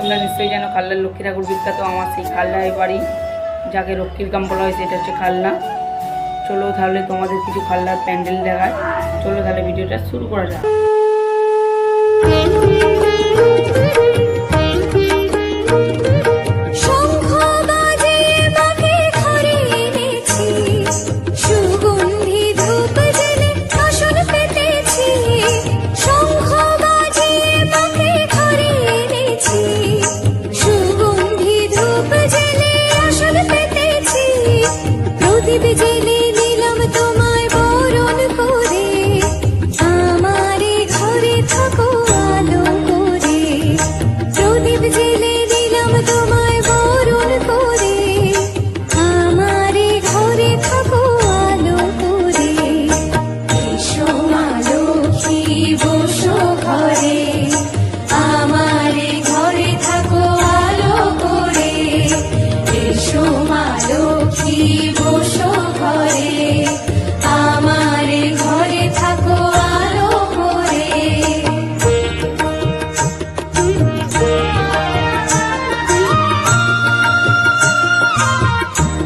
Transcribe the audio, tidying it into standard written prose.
তোমরা নিশ্চয়ই জানো খালনার লক্ষ্মী ঠাকুর বিখ্যাত। আমার সেই খালনায় বাড়ি, যাকে লক্ষ্মীর গ্রাম বলা হয়, সেটা হচ্ছে খালনা। চলো তাহলে তোমাদের কিছু খালনার প্যান্ডেল দেখায়। চলো তাহলে ভিডিওটা শুরু করা যাক। জেলে দিলাম তোমায় বরণ করে, আমারে ঘরে থাকো আলো করে। প্রদীপ জেলে দিলাম তোমায় বরণ করে, আমারে ঘরে থাকো আলো করে। এসো মা লক্ষ্মী বসো ঘরে, আমারে ঘরে থাকো আলো করে। এসো মা লক্ষ্মী